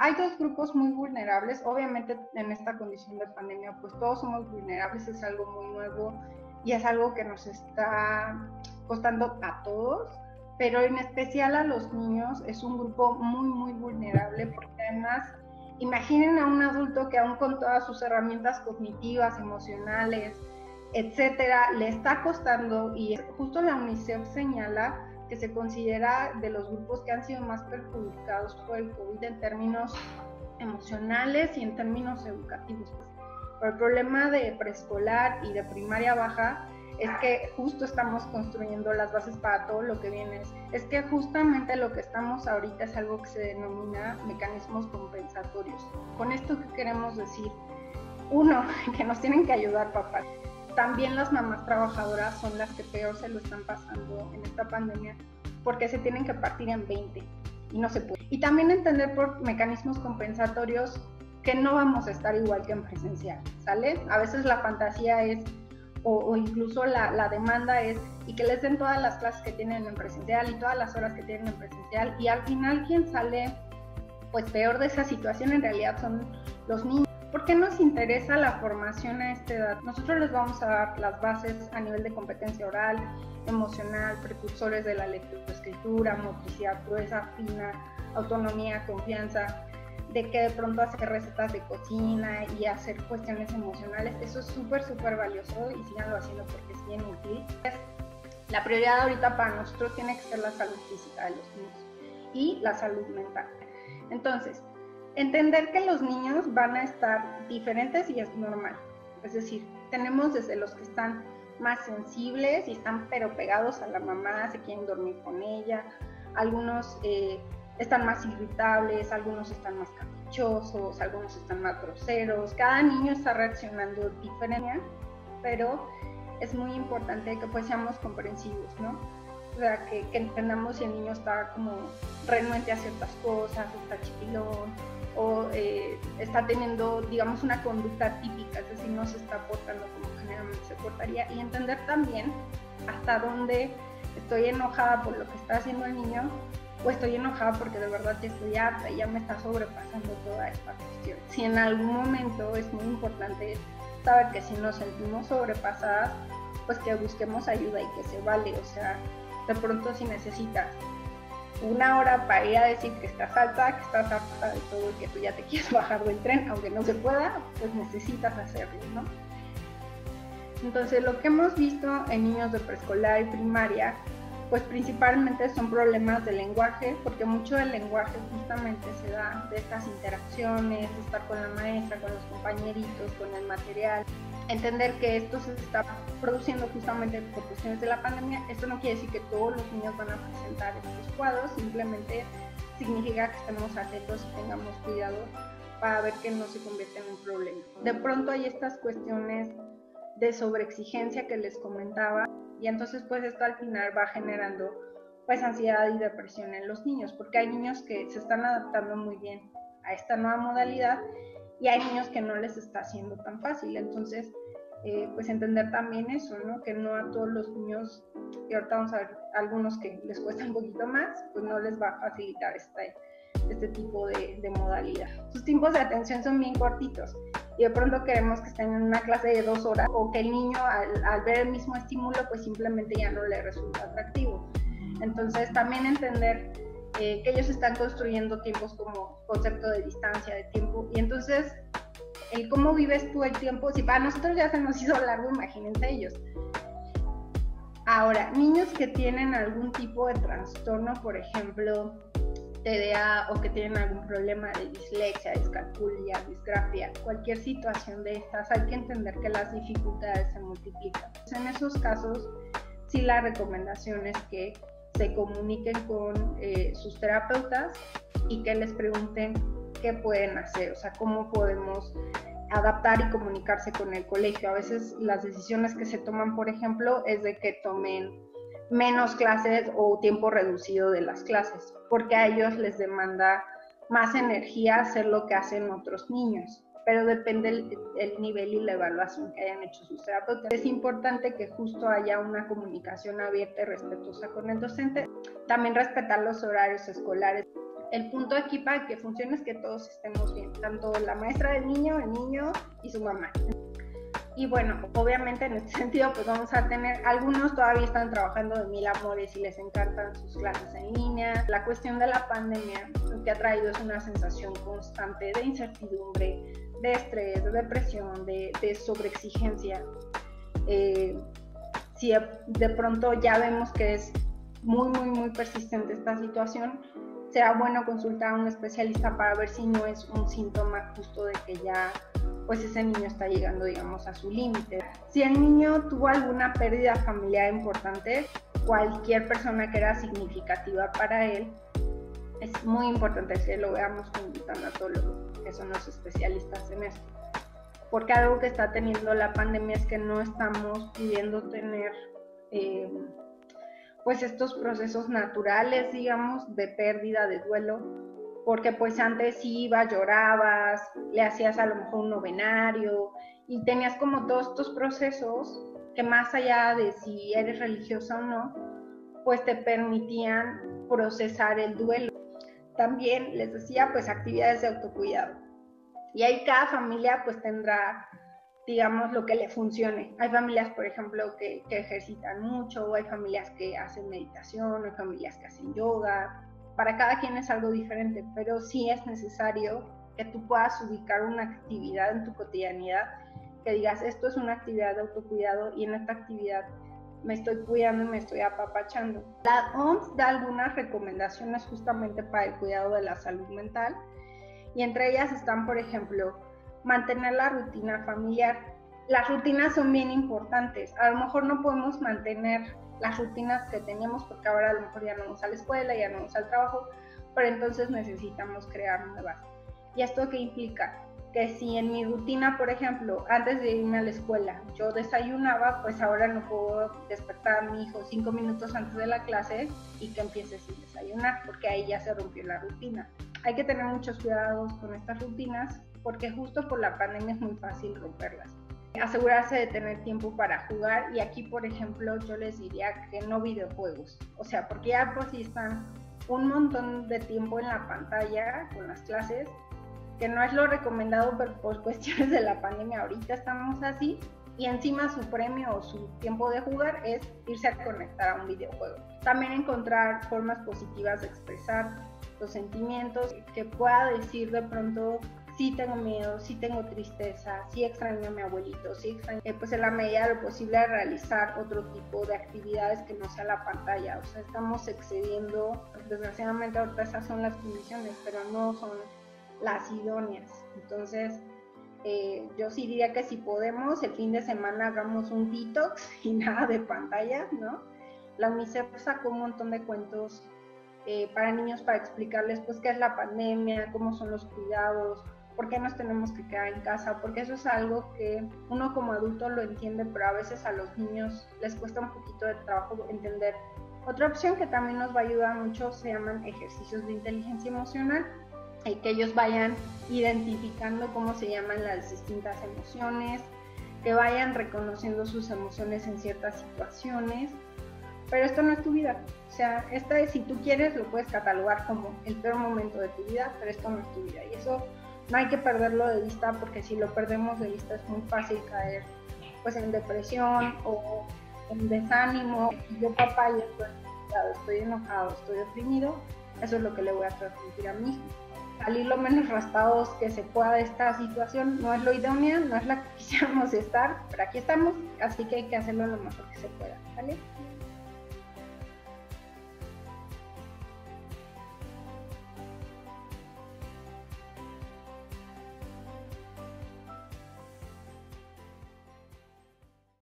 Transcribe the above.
Hay dos grupos muy vulnerables. Obviamente en esta condición de pandemia pues todos somos vulnerables, es algo muy nuevo y es algo que nos está costando a todos, pero en especial a los niños es un grupo muy vulnerable, porque además imaginen a un adulto que aún con todas sus herramientas cognitivas, emocionales, etcétera, le está costando, y justo la UNICEF señala que se considera de los grupos que han sido más perjudicados por el COVID en términos emocionales y en términos educativos. Pero el problema de preescolar y de primaria baja es que justo estamos construyendo las bases para todo lo que viene. Es que justamente lo que estamos ahorita es algo que se denomina mecanismos compensatorios. Con esto, ¿qué queremos decir? Uno, que nos tienen que ayudar papás. También las mamás trabajadoras son las que peor se lo están pasando en esta pandemia, porque se tienen que partir en 20 y no se puede. Y también entender por mecanismos compensatorios que no vamos a estar igual que en presencial, ¿sale? A veces la fantasía es, o incluso la demanda es, y que les den todas las clases que tienen en presencial y todas las horas que tienen en presencial, y al final quien sale pues peor de esa situación en realidad son los niños. ¿Por qué nos interesa la formación a esta edad? Nosotros les vamos a dar las bases a nivel de competencia oral, emocional, precursores de la lectoescritura, motricidad gruesa, fina, autonomía, confianza, de que de pronto hacer recetas de cocina y hacer cuestiones emocionales. Eso es súper valioso y síganlo haciendo porque es bien útil. La prioridad ahorita para nosotros tiene que ser la salud física de los niños y la salud mental. Entonces, entender que los niños van a estar diferentes y es normal. Es decir, tenemos desde los que están más sensibles y están pero pegados a la mamá, se quieren dormir con ella, algunos están más irritables, algunos están más caprichosos, algunos están más groseros. Cada niño está reaccionando diferente, pero es muy importante que pues seamos comprensivos, ¿no? O sea, que entendamos si el niño está como renuente a ciertas cosas, o está chipilón, o está teniendo, digamos, una conducta típica, es decir, no se está portando como generalmente se portaría, y entender también hasta dónde estoy enojada por lo que está haciendo el niño, o estoy enojada porque de verdad ya estoy harta y ya me está sobrepasando toda esta cuestión. Si en algún momento es muy importante saber que si nos sentimos sobrepasadas, pues que busquemos ayuda y que se vale. O sea, de pronto si necesitas una hora para ir a decir que estás harta de todo y que tú ya te quieres bajar del tren, aunque no se pueda, pues necesitas hacerlo, ¿no? Entonces, lo que hemos visto en niños de preescolar y primaria, pues principalmente son problemas de lenguaje, porque mucho del lenguaje justamente se da de estas interacciones, de estar con la maestra, con los compañeritos, con el material. Entender que esto se está produciendo justamente por cuestiones de la pandemia. Esto no quiere decir que todos los niños van a presentar estos cuadros, simplemente significa que estemos atentos y tengamos cuidado para ver que no se convierta en un problema. De pronto hay estas cuestiones de sobreexigencia que les comentaba, y entonces pues esto al final va generando pues ansiedad y depresión en los niños, porque hay niños que se están adaptando muy bien a esta nueva modalidad y hay niños que no les está haciendo tan fácil. Entonces pues entender también eso, ¿no? Que no a todos los niños, y ahorita vamos a ver algunos que les cuesta un poquito más, pues no les va a facilitar este tipo de modalidad. Sus tiempos de atención son bien cortitos y de pronto queremos que estén en una clase de 2 horas, o que el niño al ver el mismo estímulo pues simplemente ya no le resulta atractivo. Entonces también entender que ellos están construyendo tiempos como concepto de distancia, de tiempo, y entonces el cómo vives tú el tiempo, si para nosotros ya se nos hizo largo, imagínense ellos. Ahora, niños que tienen algún tipo de trastorno, por ejemplo, TDA, o que tienen algún problema de dislexia, discalculia, disgrafia, cualquier situación de estas, hay que entender que las dificultades se multiplican. En esos casos, sí, la recomendación es que se comuniquen con sus terapeutas y que les pregunten qué pueden hacer, o sea, cómo podemos adaptar y comunicarse con el colegio. A veces las decisiones que se toman, por ejemplo, es de que tomen menos clases o tiempo reducido de las clases, porque a ellos les demanda más energía hacer lo que hacen otros niños, pero depende el nivel y la evaluación que hayan hecho sus terapeutas. Es importante que justo haya una comunicación abierta y respetuosa con el docente. También respetar los horarios escolares. el punto aquí para que funcione es que todos estemos bien, tanto la maestra del niño, el niño y su mamá. Y bueno, obviamente en este sentido pues vamos a tener, algunos todavía están trabajando de mil amores y les encantan sus clases en línea. La cuestión de la pandemia lo que ha traído es una sensación constante de incertidumbre, de estrés, de depresión, de sobreexigencia. Si de pronto ya vemos que es muy persistente esta situación, será bueno consultar a un especialista para ver si no es un síntoma justo de que ya pues ese niño está llegando, digamos, a su límite. Si el niño tuvo alguna pérdida familiar importante, cualquier persona que era significativa para él, es muy importante que lo veamos con un tanatólogo, que son los especialistas en esto. Porque algo que está teniendo la pandemia es que no estamos pudiendo tener pues estos procesos naturales, digamos, de pérdida, de duelo, porque pues antes ibas, llorabas, le hacías a lo mejor un novenario y tenías como todos estos procesos que más allá de si eres religiosa o no, pues te permitían procesar el duelo. También les decía pues actividades de autocuidado y ahí cada familia pues tendrá, digamos, lo que le funcione. Hay familias, por ejemplo, que ejercitan mucho, hay familias que hacen meditación, hay familias que hacen yoga. Para cada quien es algo diferente, pero sí es necesario que tú puedas ubicar una actividad en tu cotidianidad, que digas, esto es una actividad de autocuidado y en esta actividad me estoy cuidando y me estoy apapachando. La OMS da algunas recomendaciones justamente para el cuidado de la salud mental y entre ellas están, por ejemplo, mantener la rutina familiar. Las rutinas son bien importantes. A lo mejor no podemos mantener las rutinas que teníamos porque ahora a lo mejor ya no vamos a la escuela, ya no vamos al trabajo, pero entonces necesitamos crear nuevas. ¿Y esto qué implica? Que si en mi rutina, por ejemplo, antes de irme a la escuela, yo desayunaba, pues ahora no puedo despertar a mi hijo 5 minutos antes de la clase y que empiece sin desayunar, porque ahí ya se rompió la rutina. Hay que tener muchos cuidados con estas rutinas, porque justo por la pandemia es muy fácil romperlas. Asegurarse de tener tiempo para jugar y aquí, por ejemplo, yo les diría que no videojuegos, o sea, porque ya pues sí están un montón de tiempo en la pantalla con las clases, que no es lo recomendado pero por cuestiones de la pandemia, ahorita estamos así, y encima su premio o su tiempo de jugar es irse a conectar a un videojuego. También encontrar formas positivas de expresar los sentimientos, que pueda decir de pronto, sí tengo miedo, sí tengo tristeza, sí extraño a mi abuelito, sí extraño, pues en la medida de lo posible realizar otro tipo de actividades que no sea la pantalla. O sea, estamos excediendo, desgraciadamente ahorita esas son las condiciones, pero no son las idóneas. Entonces, yo sí diría que si podemos, el fin de semana hagamos un detox y nada de pantalla, ¿no? La UNICEF sacó un montón de cuentos para niños para explicarles pues qué es la pandemia, cómo son los cuidados, por qué nos tenemos que quedar en casa, porque eso es algo que uno como adulto lo entiende, pero a veces a los niños les cuesta un poquito de trabajo entender. Otra opción que también nos va a ayudar mucho se llaman ejercicios de inteligencia emocional, y que ellos vayan identificando cómo se llaman las distintas emociones, que vayan reconociendo sus emociones en ciertas situaciones, pero esto no es tu vida. O sea, si tú quieres lo puedes catalogar como el peor momento de tu vida, pero esto no es tu vida y eso no hay que perderlo de vista, porque si lo perdemos de vista es muy fácil caer pues en depresión o en desánimo. Yo papá ya estoy enojado, estoy deprimido, eso es lo que le voy a transmitir a mi hijo. Salir lo menos raspados que se pueda de esta situación no es lo idóneo, no es la que quisiéramos estar, pero aquí estamos, así que hay que hacerlo lo mejor que se pueda, ¿vale?